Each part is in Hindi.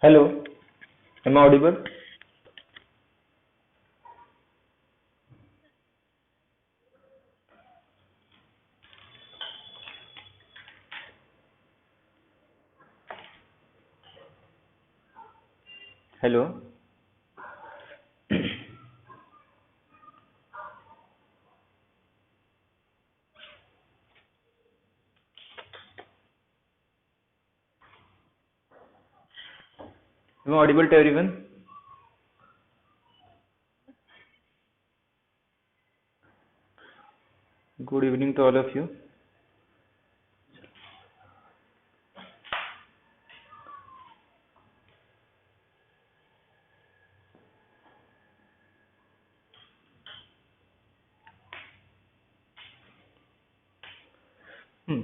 Hello, am I audible? Hello, am I audible to everyone? Good evening to all of you.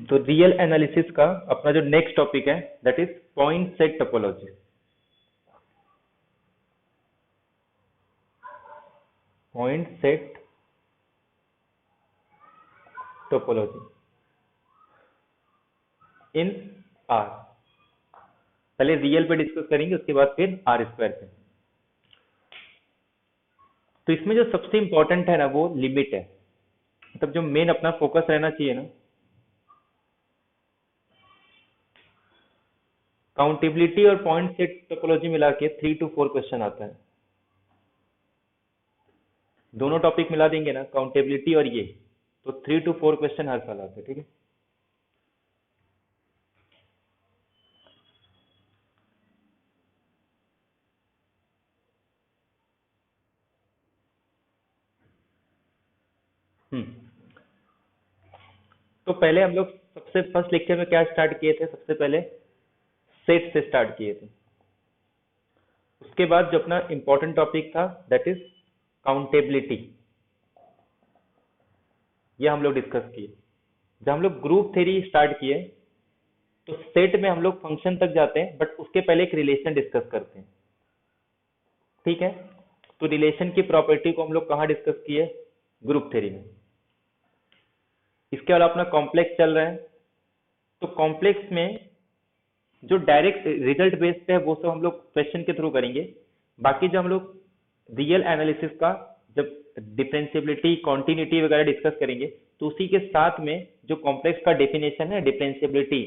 तो रियल एनालिसिस का अपना जो नेक्स्ट टॉपिक है that is point set topology. Point set topology in are. पहले रियल पे डिस्कस करेंगे, उसके बाद फिर आर स्क्वायर पे। तो इसमें जो सबसे इंपॉर्टेंट है ना वो लिमिट है, मतलब जो मेन अपना फोकस रहना चाहिए ना, काउंटेबिलिटी और पॉइंट सेट टोपोलॉजी मिला के 3 to 4 क्वेश्चन आता है। दोनों टॉपिक मिला देंगे ना, काउंटेबिलिटी और ये, तो 3 to 4 क्वेश्चन हर साल आते हैं। ठीक है, हम्म। तो पहले हम लोग सबसे फर्स्ट लेक्चर में क्या स्टार्ट किए थे? सबसे पहले सेट से स्टार्ट किए थे। उसके बाद जो अपना इंपॉर्टेंट टॉपिक था दैट इज काउंटेबिलिटी, ये हम लोग डिस्कस किए। जब हम लोग ग्रुप थ्योरी स्टार्ट किए तो सेट में हम लोग फंक्शन तक जाते हैं, बट उसके पहले एक रिलेशन डिस्कस करते हैं। ठीक है, तो रिलेशन की प्रॉपर्टी को हम लोग कहाँ डिस्कस किए? ग्रुप थ्योरी में। इसके अलावा अपना कॉम्प्लेक्स चल रहा है, तो कॉम्प्लेक्स में जो डायरेक्ट रिजल्ट बेस पे है वो सब हम लोग क्वेश्चन के थ्रू करेंगे। बाकी जो हम लोग रियल एनालिसिस का जब डिफरेंशिएबिलिटी कॉन्टिन्यूटी वगैरह डिस्कस करेंगे, तो उसी के साथ में जो कॉम्प्लेक्स का डेफिनेशन है, डिफरेंशिएबिलिटी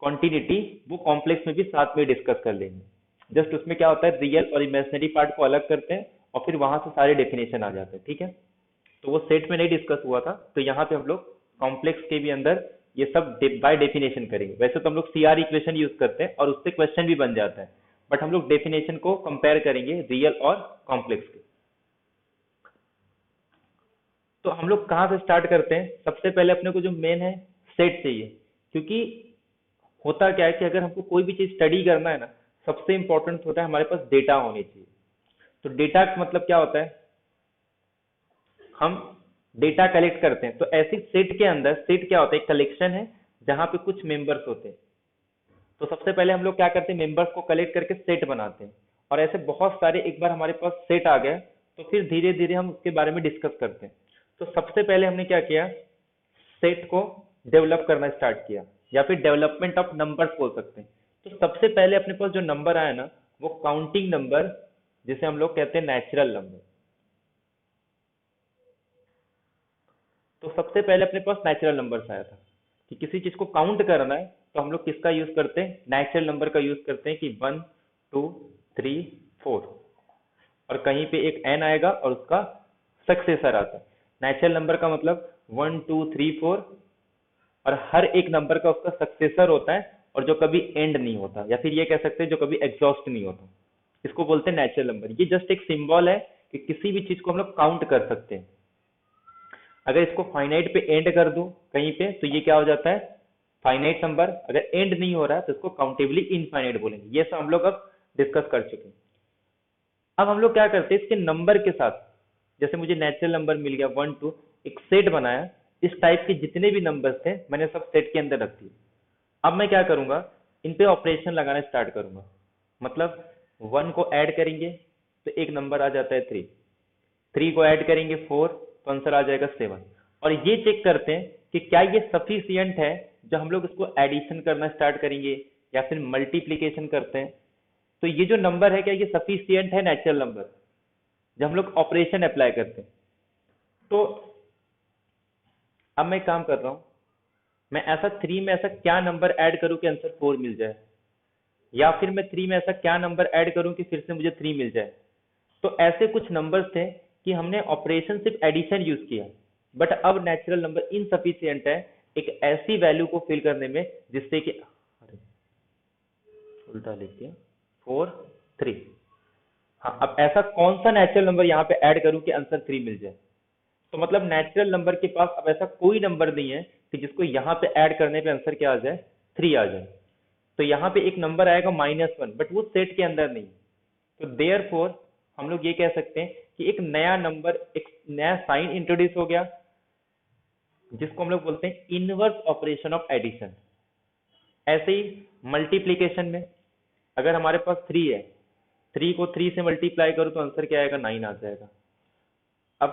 कॉन्टिन्यूटी, वो कॉम्प्लेक्स में भी साथ में डिस्कस कर लेंगे। जस्ट उसमें क्या होता है, रियल और इमेजिनरी पार्ट को अलग करते हैं और फिर वहां से सारे डेफिनेशन आ जाते हैं। ठीक है, तो वो सेट में नहीं डिस्कस हुआ था, तो यहाँ पे हम लोग कॉम्प्लेक्स के भी अंदर ये सब बाय डेफिनेशन करेंगे। वैसे तो हम लोग सीआर इक्वेशन यूज करते हैं और उससे क्वेश्चन भी बन जाता है, बट हम लोग डेफिनेशन को कंपेयर करेंगे रियल और कॉम्प्लेक्स के। तो हम लोग कहाँ से स्टार्ट करते हैं? सबसे पहले अपने को जो मेन है सेट चाहिए, क्योंकि होता क्या है कि अगर हमको कोई भी चीज स्टडी करना है ना, सबसे इंपॉर्टेंट होता है हमारे पास डेटा होनी चाहिए। तो डेटा का मतलब क्या होता है? हम डेटा कलेक्ट करते हैं। तो ऐसी सेट के अंदर, सेट क्या होता है? एक कलेक्शन है जहां पे कुछ मेंबर्स होते हैं। तो सबसे पहले हम लोग क्या करते हैं, मेंबर्स को कलेक्ट करके सेट बनाते हैं। और ऐसे बहुत सारे, एक बार हमारे पास सेट आ गया तो फिर धीरे धीरे हम उसके बारे में डिस्कस करते हैं। तो सबसे पहले हमने क्या किया, सेट को डेवलप करना स्टार्ट किया, या फिर डेवलपमेंट ऑफ नंबर्स बोल सकते हैं। तो सबसे पहले अपने पास जो नंबर आया ना, वो काउंटिंग नंबर, जिसे हम लोग कहते हैं नेचुरल नंबर। तो सबसे पहले अपने पास नेचुरल नंबर्स आया था कि किसी चीज को काउंट करना है तो हम लोग किसका यूज करते हैं? नेचुरल नंबर का यूज करते हैं कि 1 2 3 4, और कहीं पे एक एन आएगा और उसका सक्सेसर आता है। नेचुरल नंबर का मतलब 1 2 3 4, और हर एक नंबर का उसका सक्सेसर होता है और जो कभी एंड नहीं होता, या फिर ये कह सकते हैं जो कभी एग्जॉस्ट नहीं होता। इसको बोलते हैं नेचुरल नंबर। ये जस्ट एक सिंबल है कि किसी भी चीज को हम लोग काउंट कर सकते हैं। अगर इसको फाइनाइट पे एंड कर दूं कहीं पे, तो ये क्या हो जाता है? Finite number. अगर एंड नहीं हो रहा है तो इसको काउंटेबली इनफाइनाइट बोलेंगे। ये सब हम लोग अब डिस्कस कर चुके हैं। अब हम लोग क्या करते हैं, इसके नंबर के साथ, जैसे मुझे नेचुरल नंबर मिल गया 1 2, एक सेट बनाया, इस टाइप के जितने भी नंबर्स थे मैंने सब सेट के अंदर रख दिए। अब मैं क्या करूंगा, इन पे ऑपरेशन लगाना स्टार्ट करूंगा। मतलब 1 को ऐड करेंगे तो एक नंबर आ जाता है 3, 3 को ऐड करेंगे 4, तो आंसर आ जाएगा 7। और ये चेक करते हैं कि क्या ये सफिशियंट है, जो हम लोग इसको एडिशन करना स्टार्ट करेंगे या फिर मल्टीप्लीकेशन करते हैं, तो ये जो नंबर है क्या, ये सफिशियंट है नेचुरल नंबर जब हम लोग ऑपरेशन अप्लाई करते हैं। तो अब मैं काम कर रहा हूँ, मैं ऐसा 3 में ऐसा क्या नंबर ऐड करूँ कि आंसर 4 मिल जाए, या फिर मैं 3 में ऐसा क्या नंबर ऐड करूँ कि फिर से मुझे 3 मिल जाए। तो ऐसे कुछ नंबर्स थे कि हमने ऑपरेशन सिर्फ एडिशन यूज किया, बट अब नेचुरल नंबर इनसफिशियंट है एक ऐसी वैल्यू को फिल करने में जिससे कि, अरे उल्टा लिख दिया, 4 3। हाँ, अब ऐसा कौन सा नेचुरल नंबर यहाँ पे ऐड करूं कि आंसर 3 मिल जाए। तो मतलब नेचुरल नंबर के पास अब ऐसा कोई नंबर नहीं है कि जिसको यहाँ पे ऐड करने पे आंसर क्या आ जाए, 3 आ जाए। तो यहाँ पे एक नंबर आएगा -1, बट वो सेट के अंदर नहीं। तो देयरफॉर हम लोग ये कह सकते हैं कि एक नया नंबर, एक नया साइन इंट्रोड्यूस हो गया जिसको हम लोग बोलते हैं इनवर्स ऑपरेशन ऑफ एडिशन। ऐसे ही मल्टीप्लीकेशन में अगर हमारे पास 3 है, 3 को 3 से मल्टीप्लाई करो तो आंसर क्या आएगा, 9 आ जाएगा। अब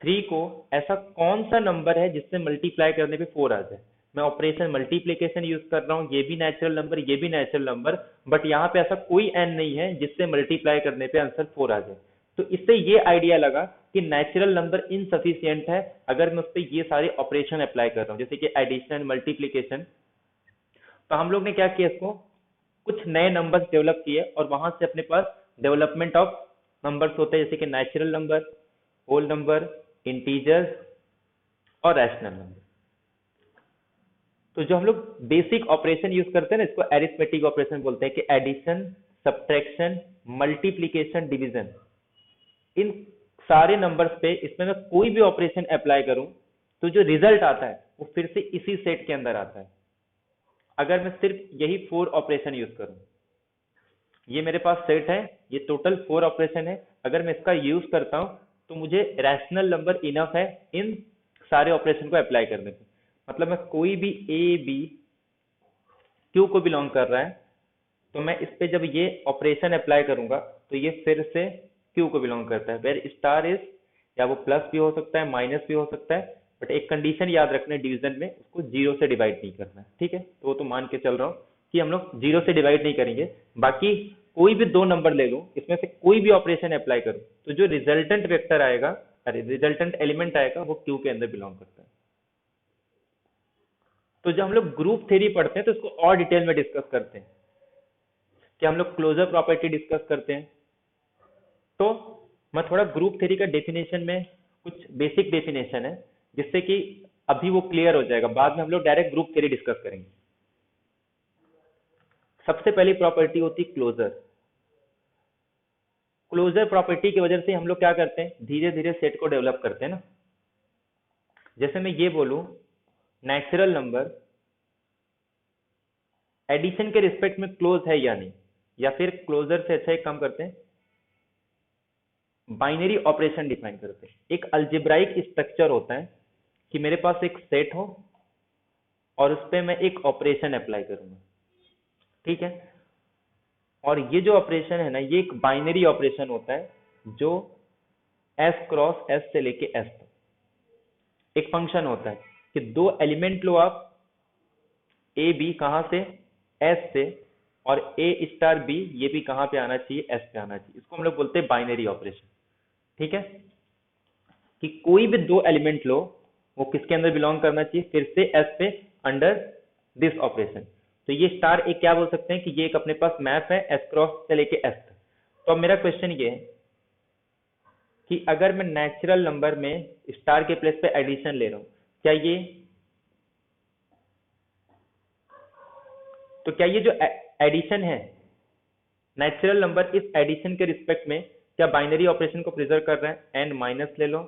3 को ऐसा कौन सा नंबर है जिससे मल्टीप्लाई करने पे 4 आ जाए। मैं ऑपरेशन मल्टीप्लीकेशन यूज कर रहा हूँ, ये भी नेचुरल नंबर, ये भी नेचुरल नंबर, बट यहाँ पे ऐसा कोई n नहीं है जिससे मल्टीप्लाई करने पे आंसर 4 आ जाए। तो इससे ये आइडिया लगा कि नेचुरल नंबर इनसफिशियंट है अगर मैं उस पर ये सारे ऑपरेशन अप्लाई कर रहा हूँ, जैसे कि एडिशन, मल्टीप्लीकेशन। तो हम लोग ने क्या किया, इसको कुछ नए नंबर्स डेवलप किए और वहां से अपने पास डेवलपमेंट ऑफ नंबर्स होते हैं, जैसे कि natural number, whole number, integers और रैशनल नंबर। तो जो हम लोग बेसिक ऑपरेशन यूज करते हैं ना, इसको एरिथमेटिक ऑपरेशन बोलते हैं, कि एडिशन, सब्ट्रैक्शन, मल्टीप्लीकेशन, डिवीजन, इन सारे नंबर्स पे इसमें मैं कोई भी ऑपरेशन अप्लाई करूं तो जो रिजल्ट आता है वो फिर से इसी सेट के अंदर आता है। अगर मैं सिर्फ यही 4 ऑपरेशन यूज करूं, ये मेरे पास सेट है, ये टोटल 4 ऑपरेशन है, अगर मैं इसका यूज करता हूं तो मुझे रैशनल नंबर इनफ है इन सारे ऑपरेशन को अप्लाई करने पे। मतलब मैं कोई भी ए बी क्यू को बिलोंग कर रहा है, तो मैं इस पे जब ये ऑपरेशन अप्लाई करूंगा तो ये फिर से क्यू को बिलोंग करता है, वेर स्टार इज, या वो प्लस भी हो सकता है, माइनस भी हो सकता है, बट एक कंडीशन याद रखना है डिवीजन में, उसको 0 से डिवाइड नहीं करना है। ठीक है, तो वो तो मान के चल रहा हूँ कि हम लोग 0 से डिवाइड नहीं करेंगे। बाकी कोई भी 2 नंबर ले लूं, इसमें से कोई भी ऑपरेशन अप्लाई करूं, तो जो रिजल्टेंट वेक्टर आएगा, अरे रिजल्टेंट एलिमेंट आएगा, वो क्यू के अंदर बिलोंग करता है। तो जब हम लोग ग्रुप थ्योरी पढ़ते हैं तो इसको और डिटेल में डिस्कस करते हैं, कि हम लोग क्लोजर प्रॉपर्टी डिस्कस करते हैं। तो मैं थोड़ा ग्रुप थ्योरी का डेफिनेशन में कुछ बेसिक डेफिनेशन है, जिससे कि अभी वो क्लियर हो जाएगा, बाद में हम लोग डायरेक्ट ग्रुप थ्योरी डिस्कस करेंगे। सबसे पहली प्रॉपर्टी होती है क्लोजर। क्लोजर प्रॉपर्टी की वजह से हम लोग क्या करते हैं, धीरे धीरे सेट को डेवलप करते हैं ना। जैसे मैं ये बोलूं, नेचुरल नंबर एडिशन के रिस्पेक्ट में क्लोज है या नहीं, या फिर क्लोजर से अच्छा एक काम करते हैं, बाइनरी ऑपरेशन डिफाइन करते हैं। एक अल्जेब्राइक स्ट्रक्चर होता है कि मेरे पास एक सेट हो और उस पर मैं एक ऑपरेशन अप्लाई करूंगा। ठीक है, और ये जो ऑपरेशन है ना, ये एक बाइनरी ऑपरेशन होता है जो एस क्रॉस एस से लेके एस तक एक फंक्शन होता है कि 2 एलिमेंट लो आप, ए बी कहां से, एस से, और ए स्टार बी ये भी कहां पे आना चाहिए, एस पे आना चाहिए। इसको हम लोग बोलते हैं बाइनरी ऑपरेशन। ठीक है, कि कोई भी 2 एलिमेंट लो, वो किसके अंदर बिलोंग करना चाहिए, फिर से एस पे, अंडर दिस ऑपरेशन। तो ये स्टार एक क्या बोल सकते हैं कि ये एक अपने पास मैप है एस क्रॉस से लेके एस तक। तो अब मेरा क्वेश्चन ये है कि अगर मैं नेचुरल नंबर में स्टार के प्लेस पे एडिशन ले रहा हूं, क्या ये, तो क्या ये जो एडिशन है, नेचुरल नंबर इस एडिशन के रिस्पेक्ट में क्या बाइनरी ऑपरेशन को प्रिजर्व कर रहे हैं। एन माइनस ले लो,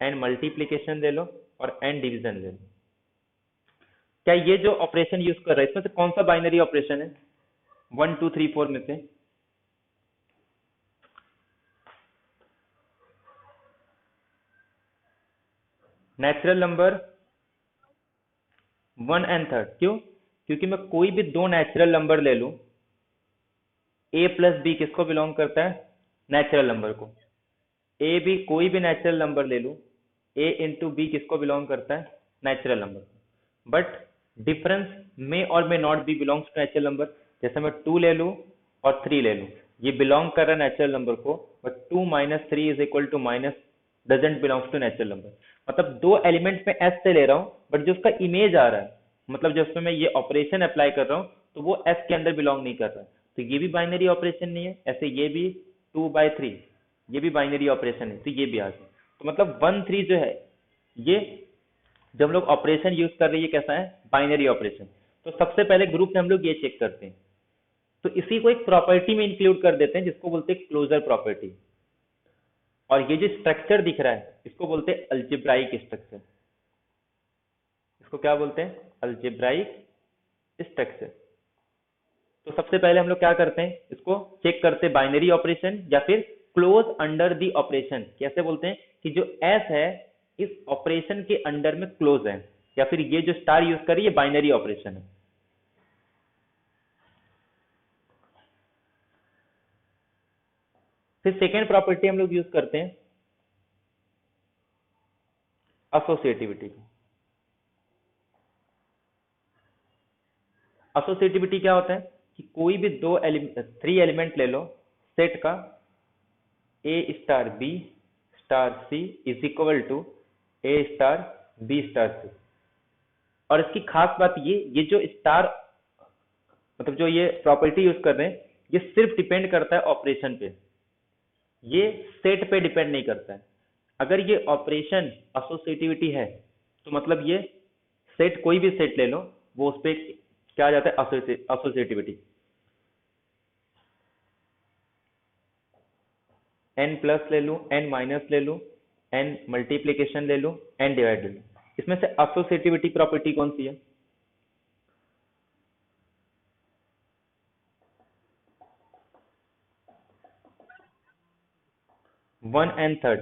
एन मल्टीप्लीकेशन ले लो, और एन डिवीजन ले लो। क्या ये जो ऑपरेशन यूज कर रहा है इसमें से कौन सा बाइनरी ऑपरेशन है 1 2 3 4 में से। नेचुरल नंबर 1 एंड 3, क्यों, क्योंकि मैं कोई भी 2 नेचुरल नंबर ले लूं, ए प्लस बी किसको बिलोंग करता है, नेचुरल नंबर को। ए बी कोई भी नेचुरल नंबर ले लूं, ए इंटू बी किसको बिलोंग करता है, नेचुरल नंबर को। बट डिफरेंस मे और may not be belongs to natural number. जैसे मैं 2 ले लूं और 3 ले लूं, ये बिलोंग कर रहा है नेचुरल नंबर को, but 2 minus 3 is equal to minus doesn't belongs to natural number. मतलब दो एलिमेंट्स में एस से ले रहा हूँ, बट जो उसका इमेज आ रहा है, मतलब जो उसमें मैं ये ऑपरेशन अप्लाई कर रहा हूँ, तो वो एस के अंदर बिलोंग नहीं कर रहा है, तो ये भी बाइनरी ऑपरेशन नहीं है। ऐसे ये भी 2/3, ये भी बाइनरी ऑपरेशन है, तो ये भी आ गया। तो मतलब 1 3 जो है, ये जब हम लोग ऑपरेशन यूज कर रहे हैं, ये कैसा है, बाइनरी ऑपरेशन। तो सबसे पहले ग्रुप में हम लोग ये चेक करते हैं, तो इसी को एक प्रॉपर्टी में इंक्लूड कर देते हैं, जिसको बोलते हैं क्लोजर प्रॉपर्टी। और ये जो स्ट्रक्चर दिख रहा है, इसको बोलते हैं अल्जेब्राइक स्ट्रक्चर। इसको क्या बोलते हैं, अल्जेब्राइक स्ट्रक्चर। तो सबसे पहले हम लोग क्या करते हैं, इसको चेक करते हैं बाइनरी ऑपरेशन या फिर क्लोज अंडर द ऑपरेशन। कैसे बोलते हैं कि जो एस है इस ऑपरेशन के अंडर में क्लोज है, या फिर ये जो स्टार यूज करिए ये बाइनरी ऑपरेशन है। फिर सेकेंड प्रॉपर्टी हम लोग यूज करते हैं एसोसिएटिविटी की। एसोसिएटिविटी क्या होता है कि कोई भी दो थ्री एलिमेंट ले लो सेट का, A star B star C is equal to A star B star C. और इसकी खास बात ये जो स्टार, मतलब जो ये प्रॉपर्टी यूज कर रहे हैं, ये सिर्फ डिपेंड करता है ऑपरेशन पे, ये सेट पे डिपेंड नहीं करता है। अगर ये ऑपरेशन एसोसिएटिविटी है, तो मतलब ये सेट, कोई भी सेट ले लो, वो उस पे क्या आ जाता है, एसोसिएटिविटी। एन प्लस ले लूं, एन माइनस ले लूं, एन मल्टीप्लीकेशन ले लूं, एन डिवाइड ले लूं, इसमें से एसोसिएटिविटी प्रॉपर्टी कौन सी है, 1 and 3rd।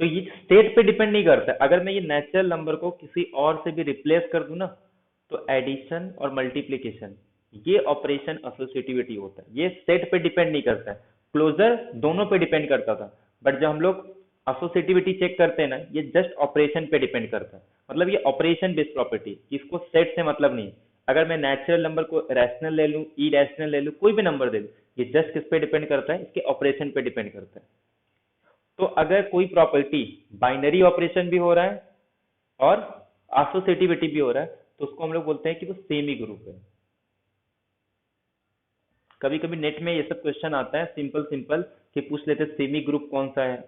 तो ये स्टेट पे डिपेंड नहीं करता। अगर मैं ये नेचुरल नंबर को किसी और से भी रिप्लेस कर दूं ना, तो एडिशन और मल्टीप्लीकेशन, ये ऑपरेशन एसोसिएटिविटी होता है, ये सेट पे डिपेंड नहीं करता है। क्लोजर दोनों पे डिपेंड करता था, बट जब हम लोग एसोसिएटिविटी चेक करते हैं ना, ये जस्ट ऑपरेशन पे डिपेंड करता है। मतलब ये ऑपरेशन बेस्ड प्रॉपर्टी, इसको सेट से मतलब नहीं। अगर मैं नेचुरल नंबर को रैशनल ले लूं, ई रैशनल ले लूं, कोई भी नंबर दे लूं, ये जस्ट किस पे डिपेंड करता है, इसके ऑपरेशन पे डिपेंड करता है। तो अगर कोई प्रॉपर्टी बाइनरी ऑपरेशन भी हो रहा है और एसोसिएटिविटी भी हो रहा है, तो उसको हम लोग बोलते हैं कि वो सेमी ग्रुप है। कभी कभी नेट में ये सब क्वेश्चन आता है सिंपल सिंपल, कि पूछ लेते सेमी ग्रुप कौन सा है,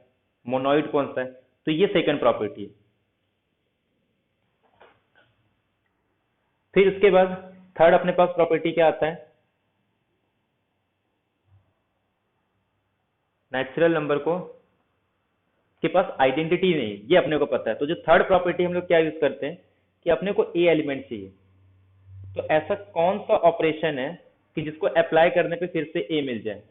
मोनोइड कौन सा है, तो ये सेकंड प्रॉपर्टी है। फिर उसके बाद थर्ड अपने पास प्रॉपर्टी क्या आता है, नेचुरल नंबर को के पास आइडेंटिटी नहीं, ये अपने को पता है। तो जो थर्ड प्रॉपर्टी हम लोग क्या यूज करते हैं, कि अपने को ए एलिमेंट चाहिए। तो ऐसा कौन सा ऑपरेशन है कि जिसको अप्लाई करने पे फिर से ए मिल जाए।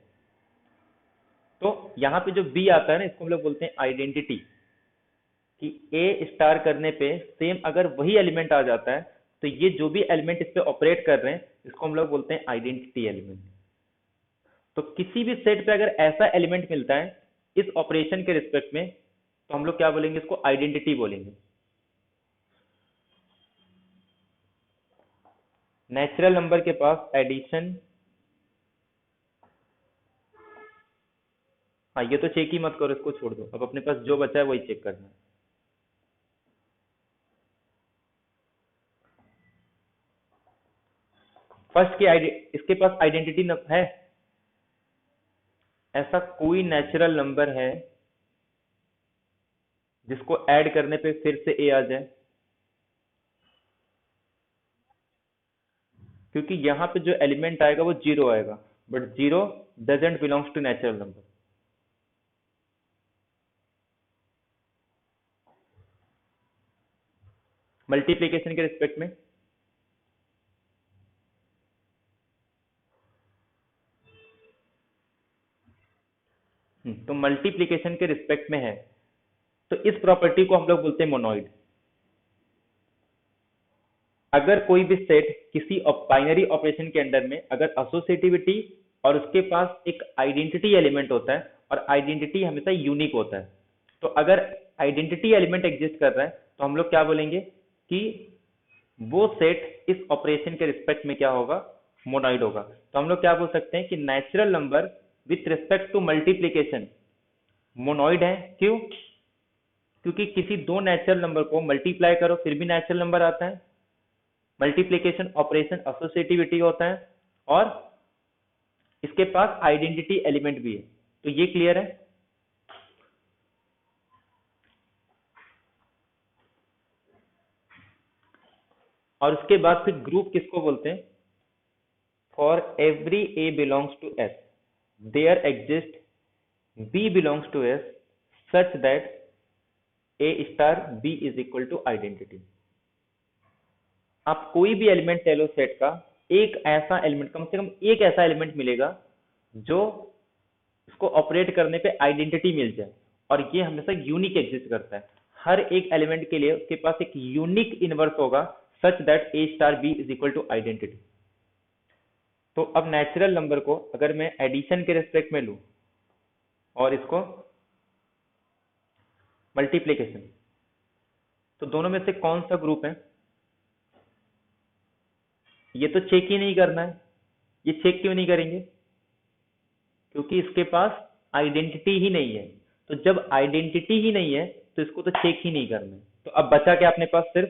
तो यहाँ पे जो बी आता है ना, इसको हम लोग बोलते हैं आइडेंटिटी, कि ए स्टार करने पे सेम अगर वही एलिमेंट आ जाता है, तो ये जो भी एलिमेंट इस पे ऑपरेट कर रहे हैं, इसको हम लोग बोलते हैं आइडेंटिटी एलिमेंट। तो किसी भी सेट पे अगर ऐसा एलिमेंट मिलता है इस ऑपरेशन के रिस्पेक्ट में, तो हम लोग क्या बोलेंगे, इसको आइडेंटिटी बोलेंगे। नेचुरल नंबर के पास एडिशन, हाँ ये तो चेक ही मत करो, इसको छोड़ दो। अब अपने पास जो बचा है वही चेक करना है। फर्स्ट की इसके पास आइडेंटिटी है, ऐसा कोई नेचुरल नंबर है जिसको ऐड करने पे फिर से ए आ जाए, क्योंकि यहाँ पे जो एलिमेंट आएगा वो जीरो आएगा, but zero doesn't belongs to natural number. Multiplication के रिस्पेक्ट में तो मल्टीप्लीकेशन के रिस्पेक्ट में है, तो इस प्रॉपर्टी को हम लोग बोलते हैं मोनोइड। अगर कोई भी सेट किसी बाइनरी ऑपरेशन के अंडर में अगर एसोसिएटिविटी और उसके पास एक आइडेंटिटी एलिमेंट होता है, और आइडेंटिटी हमेशा यूनिक होता है, तो अगर आइडेंटिटी एलिमेंट एग्जिस्ट कर रहा है, तो हम लोग क्या बोलेंगे कि वो सेट इस ऑपरेशन के रिस्पेक्ट में क्या होगा, मोनॉइड होगा। तो हम लोग क्या बोल सकते हैं कि natural number with respect to multiplication monoid है। क्यों? क्योंकि किसी दो नेचुरल नंबर को मल्टीप्लाई करो फिर भी नेचुरल नंबर आता है, मल्टीप्लीकेशन ऑपरेशन एसोसिएटिविटी होता है, और इसके पास आइडेंटिटी एलिमेंट भी है। तो ये क्लियर है। और उसके बाद फिर ग्रुप किसको बोलते हैं? For every a belongs to S there exist b belongs to S such that a star b is equal to identity. आप कोई भी एलिमेंट ले लो सेट का, एक ऐसा एलिमेंट, कम से कम एक ऐसा एलिमेंट मिलेगा जो इसको ऑपरेट करने पे आइडेंटिटी मिल जाए, और ये हमेशा यूनिक एग्जिस्ट करता है। हर एक एलिमेंट के लिए उसके पास एक यूनिक इनवर्स होगा such that a star b is equal to identity. तो अब नेचुरल नंबर को अगर मैं एडिशन के रेस्पेक्ट में लूं और इसको मल्टीप्लीकेशन, तो दोनों में से कौन सा ग्रुप है? ये तो चेक ही नहीं करना है। ये चेक क्यों नहीं करेंगे? क्योंकि इसके पास आइडेंटिटी ही नहीं है। तो जब आइडेंटिटी ही नहीं है तो इसको तो चेक ही नहीं करना है। तो अब बचा क्या अपने पास? सिर्फ,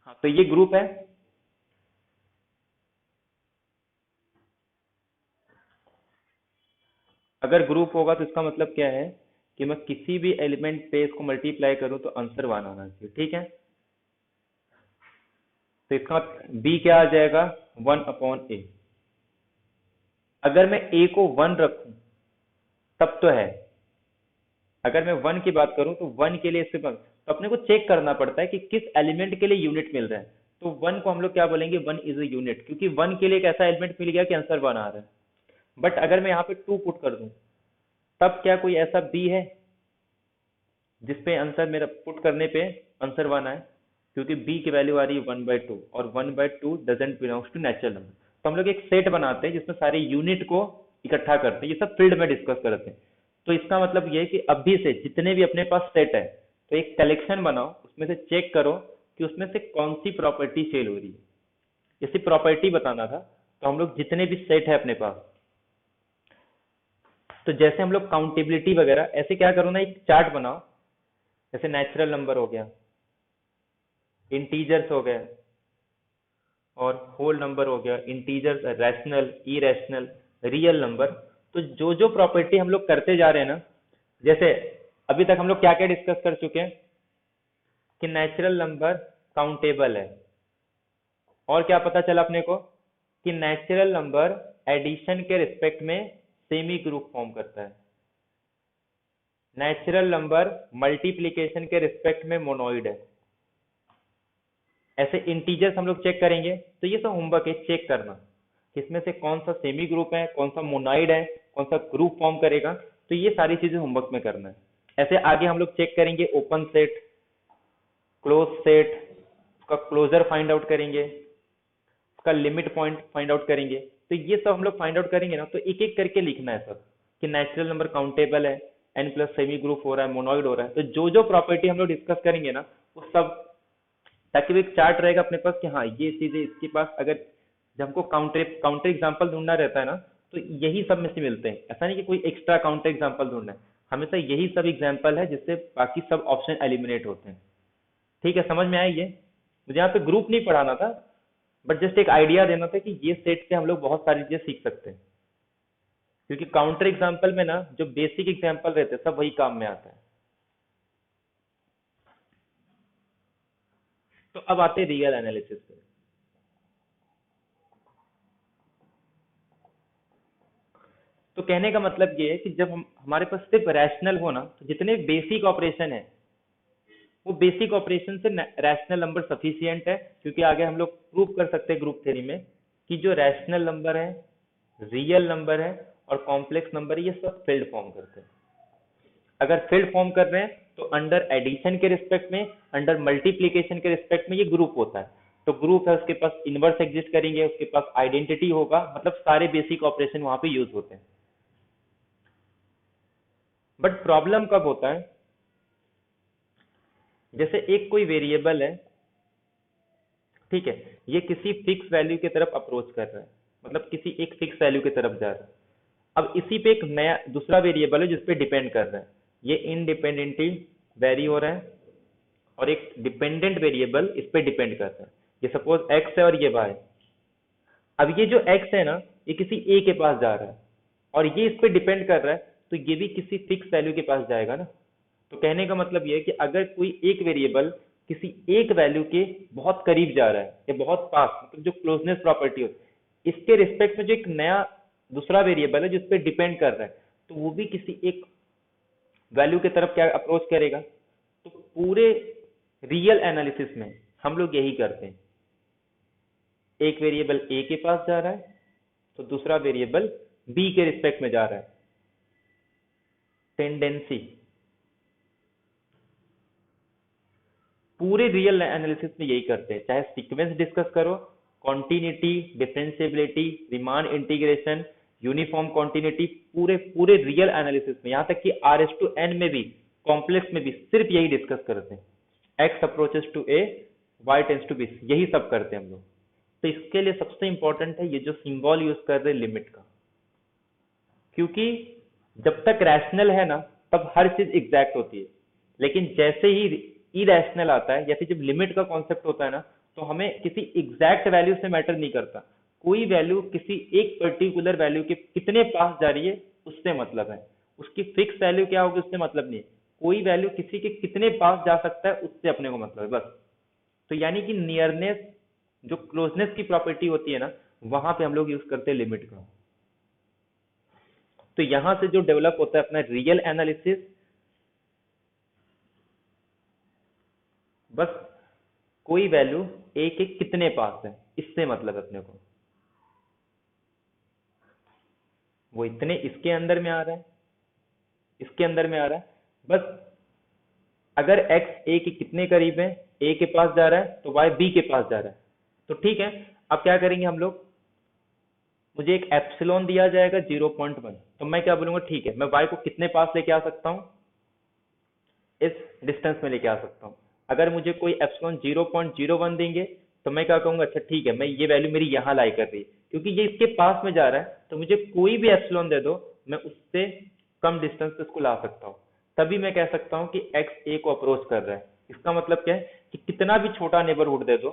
हाँ, तो ये ग्रुप है। अगर ग्रुप होगा तो इसका मतलब क्या है कि मैं किसी भी एलिमेंट पे इसको मल्टीप्लाई करूं तो आंसर 1 आना चाहिए। ठीक है, तो इसका बी क्या आ जाएगा? 1/a। अगर मैं a को 1 रखूं तब तो है। अगर मैं 1 की बात करूं तो 1 के लिए इसके पास, तो अपने को चेक करना पड़ता है कि किस एलिमेंट के लिए यूनिट मिल रहा है। तो 1 को हम लोग क्या बोलेंगे? 1 इज अ यूनिट, क्योंकि 1 के लिए एक ऐसा एलिमेंट मिल गया कि आंसर 1 आ रहा है। बट अगर मैं यहाँ पे 2 पुट कर दूं तब क्या कोई ऐसा बी है जिसपे आंसर मेरा पुट करने पे आंसर 1 आए? क्योंकि बी की वैल्यू आ रही है 1/2, और 1/2 doesn't belongs to natural number. तो हम लोग एक सेट बनाते हैं जिसमें सारे यूनिट को इकट्ठा करते हैं। ये सब फील्ड में डिस्कस करते हैं। तो इसका मतलब ये है कि अभी से जितने भी अपने पास सेट है, तो एक कलेक्शन बनाओ, उसमें से चेक करो कि उसमें से कौन सी प्रॉपर्टी फेल हो रही है। जैसे प्रॉपर्टी बताना था, तो हम लोग जितने भी सेट है अपने पास, तो जैसे हम लोग काउंटेबिलिटी वगैरह, ऐसे क्या करो ना, एक चार्ट बनाओ। जैसे नेचुरल नंबर हो गया, इंटीजर्स हो गए, और होल नंबर हो गया, integers, rational, irrational, real number. तो जो जो प्रॉपर्टी हम लोग करते जा रहे हैं ना, जैसे अभी तक हम लोग क्या क्या डिस्कस कर चुके हैं कि नेचुरल नंबर काउंटेबल है, और क्या पता चला अपने को कि नेचुरल नंबर एडिशन के रिस्पेक्ट में सेमी ग्रुप फॉर्म करता है, नेचुरल नंबर मल्टीप्लीकेशन के रिस्पेक्ट में मोनोइड है। ऐसे इंटीजर्स हम लोग चेक करेंगे। तो ये सब होमवर्क है, चेक करना किसमें से कौन सा सेमी ग्रुप है, कौन सा मोनाइड है, कौन सा ग्रुप फॉर्म करेगा। तो ये सारी चीजें होमवर्क में करना है। ऐसे आगे हम लोग चेक करेंगे ओपन सेट, क्लोज सेट, उसका क्लोजर फाइंड आउट करेंगे, उसका लिमिट पॉइंट फाइंड आउट करेंगे। तो ये सब हम लोग फाइंड आउट करेंगे ना, तो एक एक करके लिखना है सब कि नेचुरल नंबर काउंटेबल है, एन प्लस सेमी ग्रुप हो रहा है, मोनोइड हो रहा है। तो जो जो प्रॉपर्टी हम लोग डिस्कस करेंगे ना, वो सब, ताकि वो एक चार्ट रहेगा अपने पास कि हाँ ये चीजें इसके पास, अगर जब हमको काउंटर काउंटर एग्जाम्पल ढूंढना रहता है ना, तो यही सब में से मिलते हैं। ऐसा नहीं कि कोई एक्स्ट्रा काउंटर एग्जाम्पल ढूंढना है, हमेशा यही सब एग्जाम्पल है जिससे बाकी सब ऑप्शन एलिमिनेट होते हैं। ठीक है, समझ में आया ये? मुझे यहाँ पे ग्रुप नहीं पढ़ाना था, बट जस्ट एक आइडिया देना था कि ये सेट से हम लोग बहुत सारी चीजें सीख सकते हैं। क्योंकि काउंटर एग्जाम्पल में ना जो बेसिक एग्जाम्पल रहते हैं सब वही काम में आता है। तो अब आते हैं रियल एनालिसिस पे। तो कहने का मतलब ये है कि जब हम हमारे पास सिर्फ रैशनल हो ना, तो जितने बेसिक ऑपरेशन है वो बेसिक ऑपरेशन से रैशनल नंबर सफिशियंट है। क्योंकि आगे हम लोग प्रूव कर सकते हैं ग्रुप थ्योरी में कि जो रैशनल नंबर है, रियल नंबर है और कॉम्प्लेक्स नंबर है, ये सब फील्ड फॉर्म करते हैं। अगर फील्ड फॉर्म कर रहे हैं तो अंडर एडिशन के रिस्पेक्ट में, अंडर मल्टीप्लीकेशन के रिस्पेक्ट में ये ग्रुप होता है। तो ग्रुप है, उसके पास इनवर्स एग्जिस्ट करेंगे, उसके पास आइडेंटिटी होगा, मतलब सारे बेसिक ऑपरेशन वहां पे यूज होते हैं। बट प्रॉब्लम कब होता है? जैसे एक कोई वेरिएबल है ठीक है, ये किसी फिक्स वैल्यू की तरफ अप्रोच कर रहा है, मतलब किसी एक फिक्स वैल्यू की तरफ जा रहा है। अब इसी पे एक नया दूसरा वेरिएबल है जिस पे डिपेंड कर रहा है, ये इंडिपेंडेंटली वेरी हो रहा है, और एक डिपेंडेंट वेरिएबल इस पे डिपेंड कर रहा है। ये सपोज एक्स है और ये वाई। अब ये जो एक्स है ना, ये किसी ए के पास जा रहा है और ये इस पे डिपेंड कर रहा है, तो ये भी किसी फिक्स वैल्यू के पास जाएगा ना। तो कहने का मतलब ये है कि अगर कोई एक वेरिएबल किसी एक वैल्यू के बहुत करीब जा रहा है या बहुत पास, मतलब जो क्लोजनेस प्रॉपर्टी होती है, इसके रिस्पेक्ट में जो एक नया दूसरा वेरिएबल है जिस पे डिपेंड कर रहा है, तो वो भी किसी एक वैल्यू की तरफ क्या अप्रोच करेगा। तो पूरे रियल एनालिसिस में हम लोग यही करते हैं, एक वेरिएबल ए के पास जा रहा है तो दूसरा वेरिएबल बी के रिस्पेक्ट में जा रहा है। टेंडेंसी पूरे रियल एनालिसिस में यही करते हैं, चाहे सीक्वेंस डिस्कस करो, continuity, differentiability, Riemann integration, uniform continuity, पूरे पूरे रियल एनालिसिस में, यहाँ तक कि R/N में भी, कॉम्प्लेक्स में भी सिर्फ यही डिस्कस करते हैं। X approaches to a, y tends to b, यही सब करते हैं हम लोग। तो इसके लिए सबसे इंपॉर्टेंट है ये जो सिंबल यूज कर रहे हैं लिमिट का, क्योंकि जब तक रैशनल है ना तब हर चीज एग्जैक्ट होती है, लेकिन जैसे ही इरेशनल आता है या फिर जब लिमिट का कॉन्सेप्ट होता है ना, तो हमें किसी एग्जैक्ट वैल्यू से मैटर नहीं करता, कोई वैल्यू किसी एक पर्टिकुलर वैल्यू के कितने पास जा रही है उससे मतलब है, उसकी फिक्स वैल्यू क्या होगी उससे मतलब नहीं है, कोई वैल्यू किसी के कितने पास जा सकता है उससे अपने को मतलब है बस। तो यानी कि नियरनेस, जो क्लोजनेस की प्रॉपर्टी होती है ना, वहां पे हम लोग यूज करते हैं लिमिट का। तो यहां से जो डेवलप होता है अपना रियल एनालिसिस, बस कोई वैल्यू ए के कितने पास है इससे मतलब है अपने को, वो इतने इसके अंदर में आ रहा है, इसके अंदर में आ रहा है, बस अगर x a के कितने करीब है, a के पास जा रहा है तो y b के पास जा रहा है, तो ठीक है। अब क्या करेंगे हम लोग, मुझे एक एप्सिलॉन दिया जाएगा 0.1, तो मैं क्या बोलूंगा, ठीक है मैं y को कितने पास लेके आ सकता हूँ, इस डिस्टेंस में लेके आ सकता हूँ। अगर मुझे कोई एप्सिलॉन 0.01 देंगे तो मैं क्या कहूंगा, अच्छा ठीक है मैं ये वैल्यू मेरी यहाँ लाई कर रही है, क्योंकि ये इसके पास में जा रहा है, तो मुझे कोई भी एप्सिलॉन दे दो मैं उससे कम डिस्टेंस पे इसको ला सकता हूँ। तभी मैं कह सकता हूँ कि एक्स ए को अप्रोच कर रहा है। इसका मतलब क्या है कि कितना भी छोटा नेबरहुड दे दो,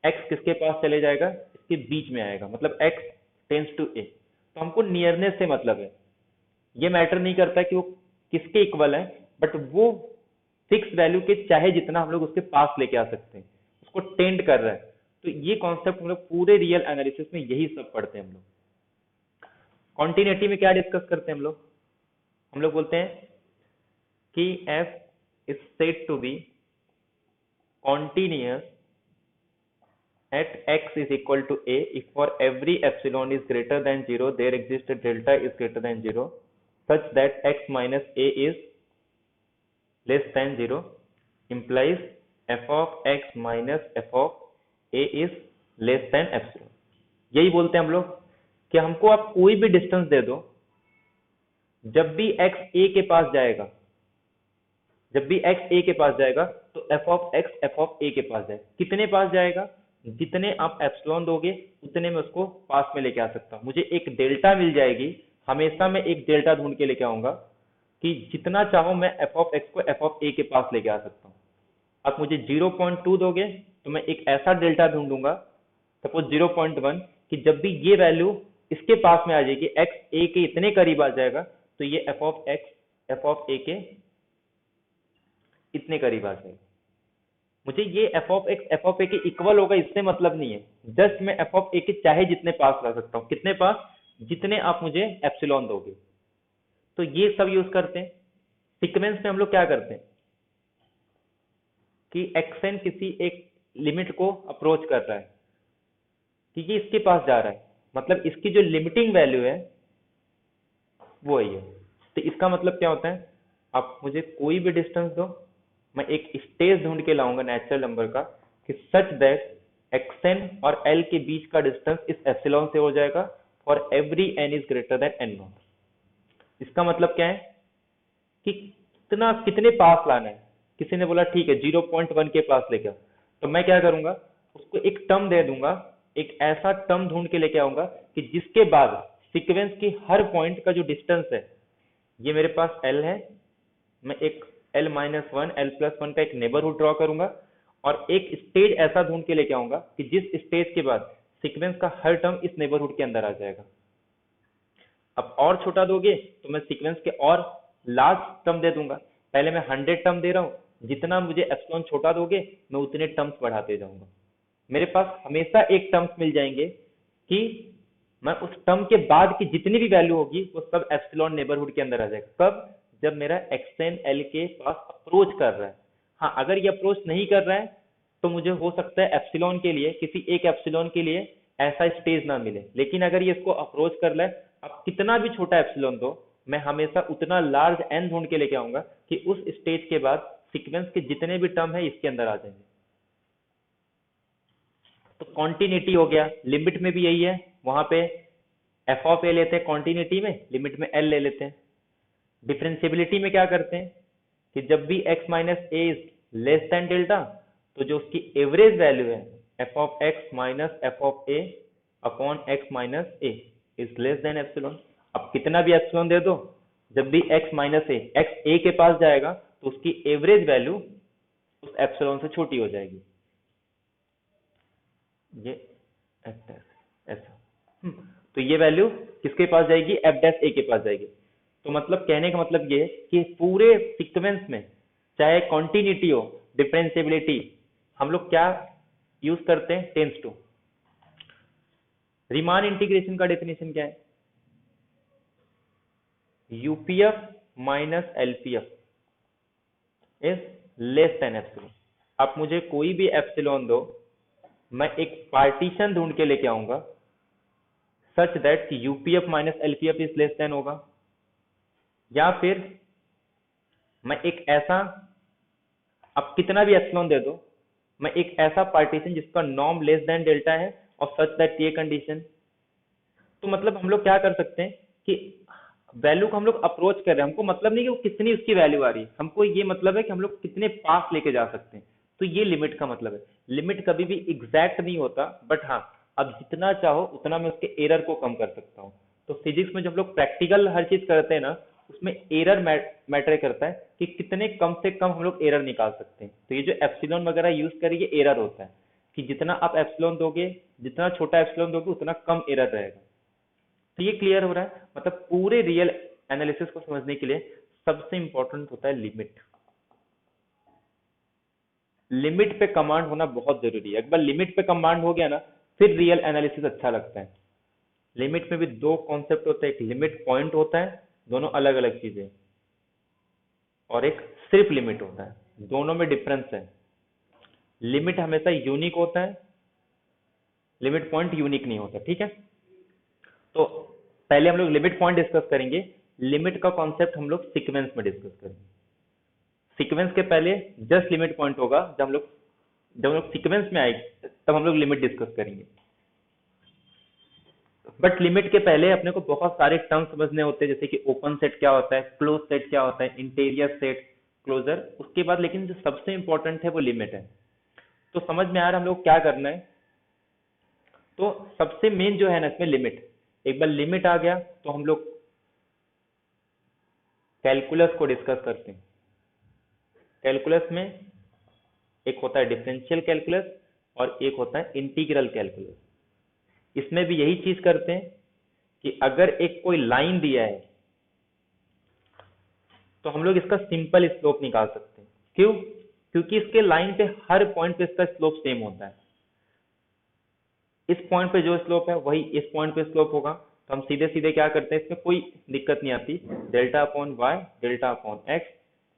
एक्स किसके पास चले जाएगा, इसके बीच में आएगा, मतलब एक्स टेंस टू ए। तो हमको नियरनेस से मतलब है, ये मैटर नहीं करता कि वो किसके इक्वल है, बट वो फिक्स वैल्यू के चाहे जितना हम लोग उसके पास लेके आ सकते हैं, उसको टेंड कर रहा है। तो ये कॉन्सेप्ट हम लोग पूरे रियल एनालिसिस में यही सब पढ़ते हैं हम लोग। कॉन्टिन्यूटी में क्या डिस्कस करते हैं हम लोग बोलते हैं कि f is said to be continuous at x is equal to a if for every epsilon is greater than 0 there exists a delta is greater than 0 such that x minus a is less than 0 implies f of x minus f of a is less than epsilon। यही बोलते हैं हम लोग कि हमको आप कोई भी डिस्टेंस दे दो, जब भी x a के पास जाएगा, जब भी x a के पास जाएगा तो f of x f of a के पास जाएगा। कितने पास जाएगा, जितने आप एप्सिलॉन दोगे उतने में उसको पास में लेके आ सकता हूँ। मुझे एक डेल्टा मिल जाएगी, हमेशा मैं एक डेल्टा ढूंढ के लेके आऊंगा कि जितना चाहो मैं f of x को f of a के पास लेके आ सकता हूँ। आप मुझे 0.2 दोगे तो मैं एक ऐसा डेल्टा ढूंढूंगा, सपोज 0.1, कि जब भी ये वैल्यू इसके पास में आ जाएगी, x a के इतने करीब आ जाएगा, तो ये f of x f of a के इतने करीब आ जाएगा। मुझे ये f of x f of a के इक्वल होगा इससे मतलब नहीं है, जस्ट मैं f of a के चाहे जितने पास ला सकता हूँ। कितने पास, जितने आप मुझे एप्सिलॉन दोगे। तो ये सब यूज करते हैं। सीक्वेंस में हम लोग क्या करते हैं कि xn किसी एक लिमिट को अप्रोच कर रहा है, कि ये इसके पास जा रहा है, मतलब इसकी जो लिमिटिंग वैल्यू है वो है ये। तो इसका मतलब क्या होता है, आप मुझे कोई भी डिस्टेंस दो, मैं एक स्टेज ढूंढ के लाऊंगा नेचुरल नंबर का, कि सच दैट xn और l के बीच का डिस्टेंस इस एप्सिलॉन से हो जाएगा for every n is greater than n0। इसका मतलब क्या है कि कितने पास लाना है। किसी ने बोला ठीक है 0.1 के पास लेके आओ, तो मैं क्या करूंगा, उसको एक टर्म दे दूंगा, एक ऐसा टर्म ढूंढ के लेके आऊंगा कि जिसके बाद सीक्वेंस की हर पॉइंट का जो डिस्टेंस है, ये मेरे पास एल है, मैं एक L minus one L plus one का एक नेबरहुड ड्रॉ करूंगा और एक स्टेज ऐसा ढूंढ के लेके आऊंगा कि जिस स्टेज के बाद सीक्वेंस का हर टर्म इस नेबरहुड के अंदर आ जाएगा। अब और छोटा दोगे तो मैं सीक्वेंस के और लार्ज टर्म दे दूंगा। पहले मैं 100 टर्म दे रहा हूँ, जितना मुझे एप्सिलॉन छोटा दोगे मैं उतने टर्म्स बढ़ाते जाऊंगा। मेरे पास हमेशा एक टर्म्स मिल जाएंगे कि मैं उस टर्म के बाद की जितनी भी वैल्यू होगी वो सब एप्सिलॉन नेबरहुड के अंदर आ जाएगा। कब? जब मेरा एक्सटेन एल के पास अप्रोच कर रहा है। हाँ, अगर ये अप्रोच नहीं कर रहा है तो मुझे हो सकता है एप्सिलॉन के लिए, किसी एक एप्सिलॉन के लिए ऐसा स्टेज ना मिले, लेकिन अगर ये इसको अप्रोच कर रहा है, अब कितना भी छोटा एप्सिलॉन दो, मैं हमेशा उतना लार्ज एन ढूंढ के लेके आऊंगा कि उस स्टेज के बाद सीक्वेंस के जितने भी टर्म है इसके अंदर आ जाएंगे। तो कॉन्टिन्यूटी हो गया, लिमिट में भी यही है, वहां पे एफ ऑफ ए लेते हैं कॉन्टिन्यूटी में, लिमिट में एल ले लेते हैं। डिफरेंशियबिलिटी में क्या करते हैं कि जब भी x minus A is less then delta, तो जो उसकी एवरेज वैल्यू है F of x minus F of a upon x minus A is less than epsilon. अब कितना भी एप्सिलॉन दे दो, जब भी x माइनस ए एक्स ए के पास जाएगा तो उसकी एवरेज वैल्यू उस एप्सिलॉन से छोटी हो जाएगी। ये एफ डैश ऐसा, तो ये वैल्यू किसके पास जाएगी? एफ डैश ए के पास जाएगी। तो मतलब कहने का मतलब ये है कि पूरे सीक्वेंस में चाहे कॉन्टिन्यूटी हो, डिफरेंशियबिलिटी, हम लोग क्या यूज करते हैं? Tends to. रीमान इंटीग्रेशन का डेफिनेशन क्या है? UPF minus LPF is less than epsilon. आप मुझे कोई भी एप्सिलॉन दो, मैं एक पार्टीशन ढूंढ के लेके आऊंगा सच दैट कि UPF minus LPF is less then होगा, या फिर मैं एक ऐसा, अब कितना भी एप्सिलॉन दे दो, मैं एक ऐसा पार्टीशन जिसका नॉर्म लेस देन डेल्टा है और सच दैट ये कंडीशन। तो मतलब हम लोग क्या कर सकते हैं कि वैल्यू को हम लोग अप्रोच कर रहे हैं, हमको मतलब नहीं कि वो कितनी उसकी वैल्यू आ रही है, हमको ये मतलब है कि हम लोग कितने पास लेके जा सकते हैं। तो ये लिमिट का मतलब है। लिमिट कभी भी एग्जैक्ट नहीं होता, बट हाँ, अब जितना चाहो उतना मैं उसके एरर को कम कर सकता हूँ। तो फिजिक्स में जब लोग प्रैक्टिकल हर चीज करते हैं ना, उसमें एरर मैटर करता है कि कितने कम से कम हम लोग एरर निकाल सकते हैं। तो ये जो एप्सिलॉन वगैरह यूज करेंगे, एरर होता है कि जितना आप एप्सिलॉन दोगे, जितना छोटा एप्सिलॉन दोगे उतना कम एरर रहेगा। तो ये क्लियर हो रहा है? मतलब पूरे रियल एनालिसिस को समझने के लिए सबसे इंपॉर्टेंट होता है लिमिट। लिमिट पे कमांड होना बहुत जरूरी है। एक बार लिमिट पे कमांड हो गया ना, फिर रियल एनालिसिस अच्छा लगता है। लिमिट में भी दो कॉन्सेप्ट होते हैं, एक लिमिट पॉइंट होता है, दोनों अलग अलग चीजें, और एक सिर्फ लिमिट होता है, दोनों में डिफरेंस है। लिमिट हमेशा यूनिक होता है, लिमिट पॉइंट यूनिक नहीं होता। ठीक है, तो पहले हम लोग लिमिट पॉइंट डिस्कस करेंगे, लिमिट का कॉन्सेप्ट हम लोग सीक्वेंस में डिस्कस करेंगे। सीक्वेंस के पहले जस्ट लिमिट पॉइंट होगा, जब हम लोग सीक्वेंस में आएंगे तब हम लोग लिमिट डिस्कस करेंगे। बट लिमिट के पहले अपने को बहुत सारे टर्म समझने होते हैं, जैसे कि ओपन सेट क्या होता है, क्लोज सेट क्या होता है, इंटीरियर सेट, क्लोजर। उसके बाद लेकिन जो सबसे इंपॉर्टेंट है वो लिमिट है। तो समझ में आ रहा है हम लोग क्या करना है? तो सबसे मेन जो है ना इसमें लिमिट। एक बार लिमिट आ गया तो हम लोग कैलकुलस को डिस्कस करते हैं। कैलकुलस में एक होता है डिफरेंशियल कैलकुलस और एक होता है इंटीग्रल कैलकुलस। इसमें भी यही चीज करते हैं कि अगर एक कोई लाइन दिया है तो हम लोग इसका सिंपल स्लोप निकाल सकते हैं। क्यों? क्योंकि इसके लाइन पे हर पॉइंट पे इसका स्लोप सेम होता है। इस पॉइंट पे जो स्लोप है वही इस पॉइंट पे स्लोप होगा। तो हम सीधे सीधे क्या करते हैं, इसमें कोई दिक्कत नहीं आती, delta upon Y delta upon X,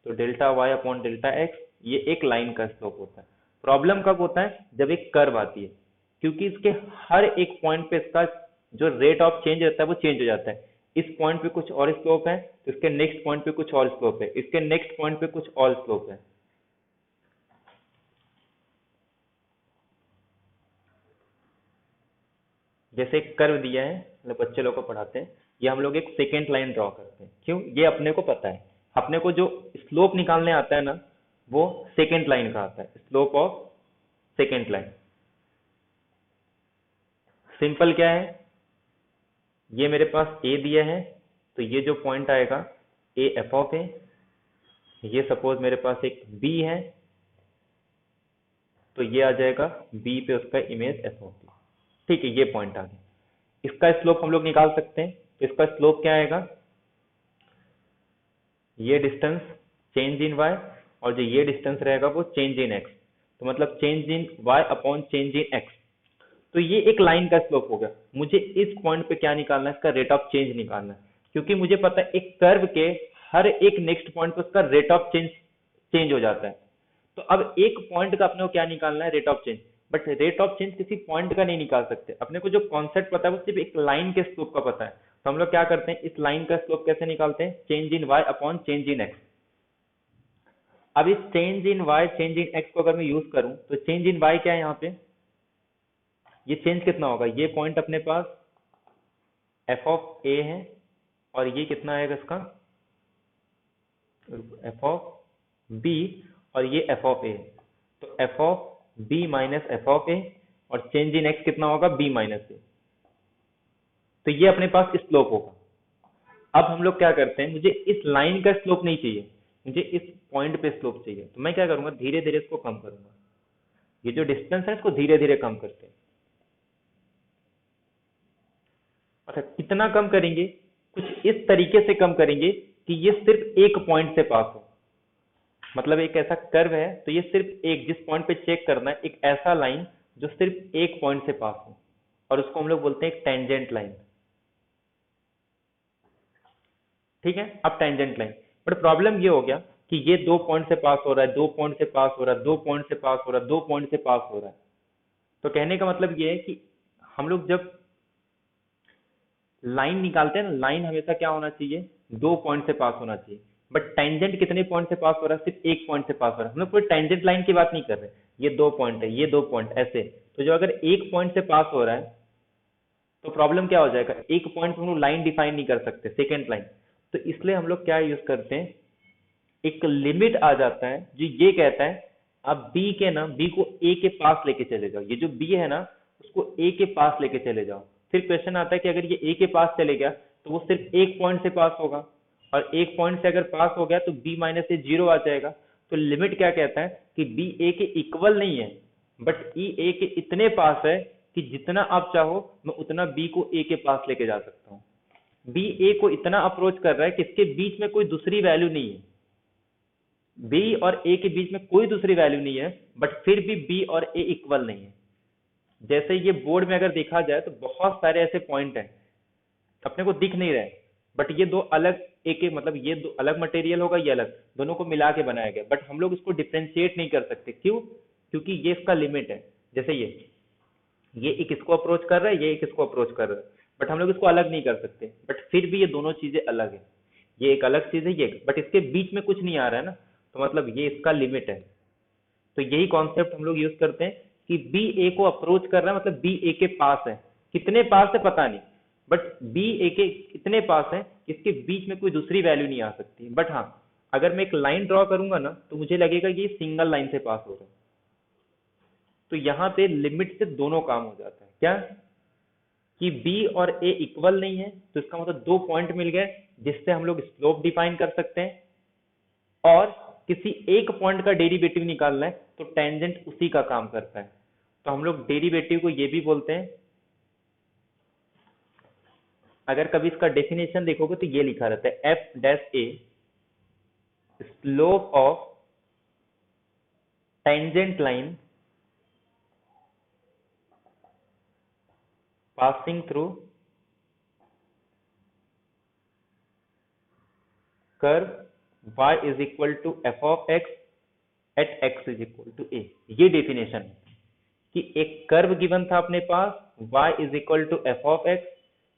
तो delta Y upon delta X, ये एक लाइन का स्लोप होता है। प्रॉब्लम कब होता है? जब एक कर्व आती है, क्योंकि इसके हर एक पॉइंट पे इसका जो रेट ऑफ चेंज रहता है वो चेंज हो जाता है। इस पॉइंट पे कुछ और स्लोप है तो इसके नेक्स्ट पॉइंट पे कुछ और स्लोप है, इसके नेक्स्ट पॉइंट पे कुछ और स्लोप है। जैसे एक कर्व दिया है, मतलब बच्चे लोग को पढ़ाते हैं, ये हम लोग एक सेकेंड लाइन ड्रॉ करते हैं। क्यों? ये अपने को पता है, अपने को जो स्लोप निकालने आता है ना वो सेकेंड लाइन का आता है, slope of second line. Simple क्या है, ये मेरे पास a दिया है, तो ये जो पॉइंट आएगा a एफ ऑफ ए, ये सपोज मेरे पास एक b है, तो ये आ जाएगा b पे उसका इमेज एफ ऑफ b। ठीक है, ये पॉइंट आ गया। इसका स्लोप हम लोग निकाल सकते हैं, तो इसका स्लोप क्या आएगा, ये डिस्टेंस चेंज इन y और जो ये डिस्टेंस रहेगा वो चेंज इन x, तो मतलब change in y upon change in x। तो ये एक लाइन का स्लोप हो गया। मुझे इस पॉइंट पे क्या निकालना है, इसका रेट ऑफ चेंज निकालना है, क्योंकि मुझे पता है एक कर्व के हर एक नेक्स्ट पॉइंट पे उसका रेट ऑफ चेंज चेंज हो जाता है। तो अब एक पॉइंट का अपने को क्या निकालना है, rate of change. But rate of change किसी पॉइंट का नहीं निकाल सकते, अपने को जो कॉन्सेप्ट पता है वो सिर्फ एक लाइन के स्लोप का पता है। तो हम लोग क्या करते हैं, इस लाइन का स्लोप कैसे निकालते हैं, change in y upon change in x। अब इस change in y change in x को अगर मैं यूज करूं, तो चेंज इन y क्या है, यहाँ पे ये चेंज कितना होगा, ये पॉइंट अपने पास एफ ऑफ ए है, और ये कितना आएगा इसका एफ ऑफ बी, और ये एफ ऑफ ए, तो F of B minus F of A, और चेंज इन एक्स कितना होगा, बी माइनस ए। तो ये अपने पास स्लोप होगा। अब हम लोग क्या करते हैं, मुझे इस लाइन का स्लोप नहीं चाहिए, मुझे इस पॉइंट पे स्लोप चाहिए। तो मैं क्या करूंगा, धीरे धीरे इसको कम करूंगा, ये जो डिस्टेंस है इसको धीरे धीरे कम करते हैं। अच्छा, कितना कम करेंगे, कुछ इस तरीके से कम करेंगे कि ये सिर्फ एक पॉइंट से पास हो। मतलब एक ऐसा कर्व है, तो ये सिर्फ एक, जिस पॉइंट पे चेक करना है, एक ऐसा लाइन जो सिर्फ एक पॉइंट से पास हो, और उसको हम लोग बोलते हैं एक टेंजेंट लाइन। ठीक है, अब टेंजेंट लाइन, बट प्रॉब्लम ये हो गया कि ये 2 पॉइंट से पास हो रहा है, 2 पॉइंट से पास हो रहा है, 2 पॉइंट से पास हो रहा है, 2 पॉइंट से पास हो रहा है। तो कहने का मतलब ये है कि हम लोग जब लाइन निकालते हैं ना, लाइन हमेशा क्या होना चाहिए, 2 पॉइंट से पास होना चाहिए। बट टेंजेंट कितने पॉइंट से पास हो रहा है, सिर्फ एक पॉइंट से पास हो रहा है। हम लोग कोई टेंजेंट लाइन की बात नहीं कर रहे, ये 2 पॉइंट है, ये 2 पॉइंट ऐसे। तो जो अगर एक पॉइंट से पास हो रहा है, तो प्रॉब्लम क्या हो जाएगा, एक पॉइंट हम लोग लाइन डिफाइन नहीं कर सकते, सेकेंड लाइन। तो इसलिए हम लोग क्या यूज करते हैं, एक लिमिट आ जाता है जो ये कहता है आप बी के ना, बी को ए के पास लेके चले जाओ, ये जो बी है ना उसको ए के पास लेके चले जाओ। फिर क्वेश्चन आता है कि अगर ये ए के पास चले गया तो वो सिर्फ एक पॉइंट से पास होगा, और एक पॉइंट से अगर पास हो गया तो बी माइनस ए 0 आ जाएगा। तो लिमिट क्या कहता है कि बी ए के इक्वल नहीं है, बट ई ए के इतने पास है कि जितना आप चाहो मैं उतना बी को ए के पास लेके जा सकता हूँ। बी ए को इतना अप्रोच कर रहा है कि इसके बीच में कोई दूसरी वैल्यू नहीं है, बी और ए के बीच में कोई दूसरी वैल्यू नहीं है, बट फिर भी बी और ए इक्वल नहीं है। जैसे ये बोर्ड में अगर देखा जाए तो बहुत सारे ऐसे पॉइंट हैं अपने को दिख नहीं रहे, बट ये दो अलग, एक एक मतलब ये दो अलग मटेरियल होगा, ये अलग, दोनों को मिला के बनाया गया, बट हम लोग इसको डिफ्रेंशिएट नहीं कर सकते। क्यों, क्योंकि ये इसका लिमिट है। जैसे ये एक इसको अप्रोच कर रहा है, ये एक इसको अप्रोच कर रहा है, बट हम लोग इसको अलग नहीं कर सकते। बट फिर भी ये दोनों चीजें अलग है, ये एक अलग चीज है, ये, बट इसके बीच में कुछ नहीं आ रहा है ना, तो मतलब ये इसका लिमिट है। तो यही कॉन्सेप्ट हम लोग यूज करते हैं कि बी ए को अप्रोच कर रहा है, मतलब बी ए के पास है, कितने पास है पता नहीं, बट बी ए के इतने पास है इसके बीच में कोई दूसरी वैल्यू नहीं आ सकती। बट हाँ, अगर मैं एक लाइन ड्रॉ करूंगा ना तो मुझे लगेगा कि ये सिंगल लाइन से पास हो रहा है। तो यहाँ पे लिमिट से दोनों काम हो जाता है, क्या कि बी और ए इक्वल नहीं है, तो इसका मतलब 2 पॉइंट मिल गए जिससे हम लोग स्लोप डिफाइन कर सकते हैं, और किसी एक पॉइंट का डेरिवेटिव निकालना है तो टेंजेंट उसी का काम करता है। तो हम लोग डेरिवेटिव को ये भी बोलते हैं, अगर कभी इसका डेफिनेशन देखोगे तो ये लिखा रहता है F dash A slope of tangent line passing through curve y is equal to f of x at x is equal to a। ये डेफिनेशन है कि एक कर्व गिवन था अपने पास y is equal to f of x,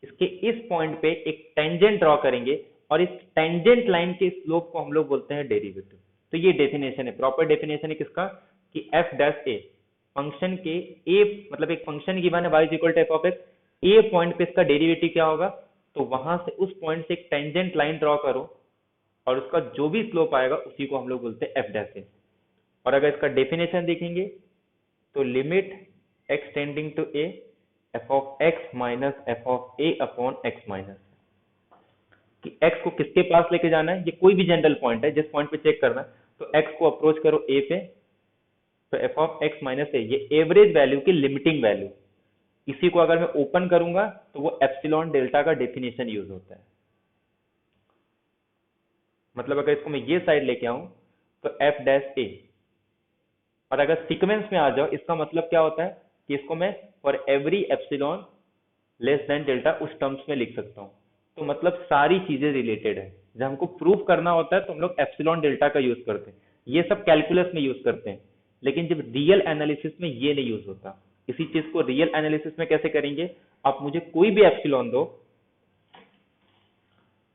इसके इस पॉइंट पे एक टेंजेंट ड्रॉ करेंगे और इस टेंजेंट लाइन के स्लोप को हम लोग बोलते हैं डेरिवेटिव। तो ये डेफिनेशन है, प्रॉपर डेफिनेशन है किसका, कि f डैश a फंक्शन के a, मतलब एक फंक्शन गिवन है y is equal to f of x, a point पे इसका डेरिवेटिव क्या होगा, तो वहां से उस पॉइंट से एक टेंजेंट लाइन ड्रॉ करो और उसका जो भी स्लोप आएगा उसी को हम लोग बोलते हैं f डैश a। और अगर इसका डेफिनेशन देखेंगे तो limit x tending to a f of x minus F of a upon x minus, कि x को किसके पास लेके जाना है, ये कोई भी जनरल पॉइंट है, जिस पॉइंट पे चेक करना है, तो x को अप्रोच करो a पे, तो एफ ऑफ एक्स माइनस ए, ये एवरेज वैल्यू की लिमिटिंग वैल्यू, इसी को अगर मैं ओपन करूंगा तो वो एप्सिलॉन डेल्टा का डेफिनेशन यूज होता है। मतलब अगर इसको मैं ये साइड लेके आऊं तो एफ डैश ए, और अगर सीक्वेंस में आ जाओ इसका मतलब क्या होता है कि इसको मैं for every epsilon less than delta उस टर्म्स में लिख सकता हूँ। तो मतलब सारी चीजें रिलेटेड है, जब हमको प्रूव करना होता है तो हम लोग एप्सिलॉन डेल्टा का यूज करते हैं, ये सब कैलकुलस में यूज करते हैं, लेकिन जब रियल एनालिसिस में ये नहीं यूज होता। इसी चीज को रियल एनालिसिस में कैसे करेंगे, आप मुझे कोई भी एप्सिलॉन दो,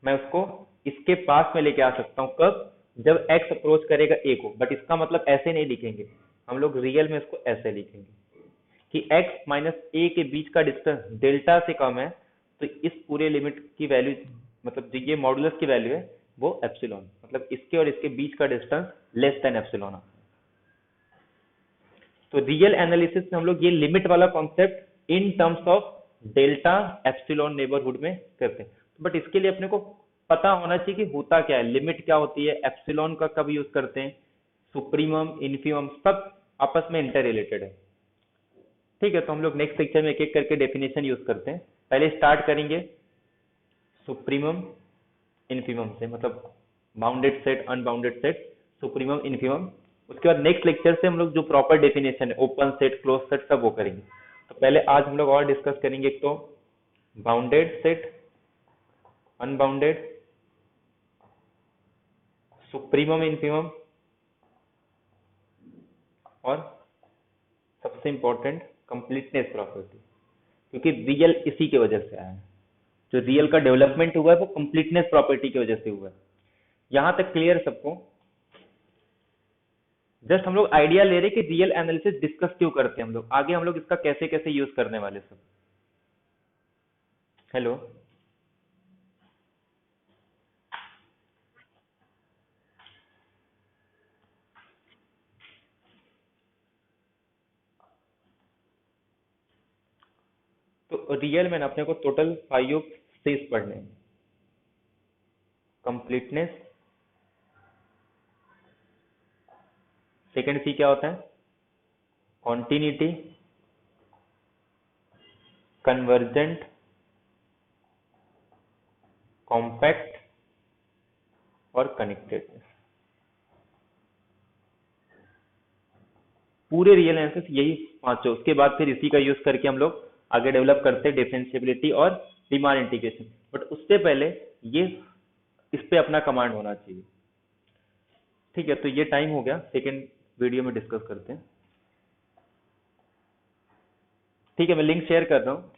मैं उसको इसके पास में लेके आ सकता हूँ, कब, जब x अप्रोच करेगा a को, बट इसका मतलब ऐसे नहीं लिखेंगे हम लोग, रियल में इसको ऐसे लिखेंगे कि x माइनस a के बीच का डिस्टेंस डेल्टा से कम है, तो इस पूरे लिमिट की वैल्यू, मतलब जो ये मॉडुलस की वैल्यू है वो एप्सिलॉन, मतलब इसके और इसके बीच का डिस्टेंस लेस देन एप्सिलॉन। तो रियल एनालिसिस में हम लोग ये लिमिट वाला concept in terms of delta epsilon neighbourhood में करते हैं, बट इसके लिए अपने को पता होना चाहिए कि होता क्या है, लिमिट क्या होती है, एप्सिलॉन का कब यूज करते हैं, सुप्रीमम इन्फीमम सब आपस में इंटर रिलेटेड है। ठीक है, तो हम लोग नेक्स्ट लेक्चर में एक एक करके डेफिनेशन यूज करते हैं। पहले स्टार्ट करेंगे सुप्रीमम इन्फीमम से, मतलब bounded set unbounded set supremum infimum, उसके बाद नेक्स्ट लेक्चर से हम लोग जो प्रॉपर डेफिनेशन है ओपन सेट क्लोज सेट सब वो करेंगे। तो पहले आज हम लोग और डिस्कस करेंगे, एक तो bounded set, unbounded, supremum infimum, और सबसे इंपॉर्टेंट कंप्लीटनेस प्रॉपर्टी, क्योंकि रियल इसी की वजह से आया है, जो रियल का डेवलपमेंट हुआ है वो कंप्लीटनेस प्रॉपर्टी की वजह से हुआ है। यहां तक क्लियर सबको? जस्ट हम लोग आइडिया ले रहे कि रियल एनालिसिस डिस्कस क्यों करते हैं हम लोग, आगे हम लोग इसका कैसे कैसे यूज करने वाले सब। हेलो, तो रियल में ना अपने को टोटल 5 सीज पढ़ने हैं। कंप्लीटनेस, सेकंड सी क्या होता है, कॉन्टिन्यूटी, कन्वर्जेंट, कॉम्पैक्ट और कनेक्टेडनेस। पूरे रियल एनालिसिस यही पांचों, उसके बाद फिर इसी का यूज करके हम लोग आगे डेवलप करते हैं डिफरेंशिएबिलिटी और रीमान इंटीग्रेशन, बट उससे पहले ये इस पे अपना कमांड होना चाहिए। ठीक है, तो ये टाइम हो गया, सेकेंड वीडियो में डिस्कस करते हैं। ठीक है, मैं लिंक शेयर कर रहा हूँ।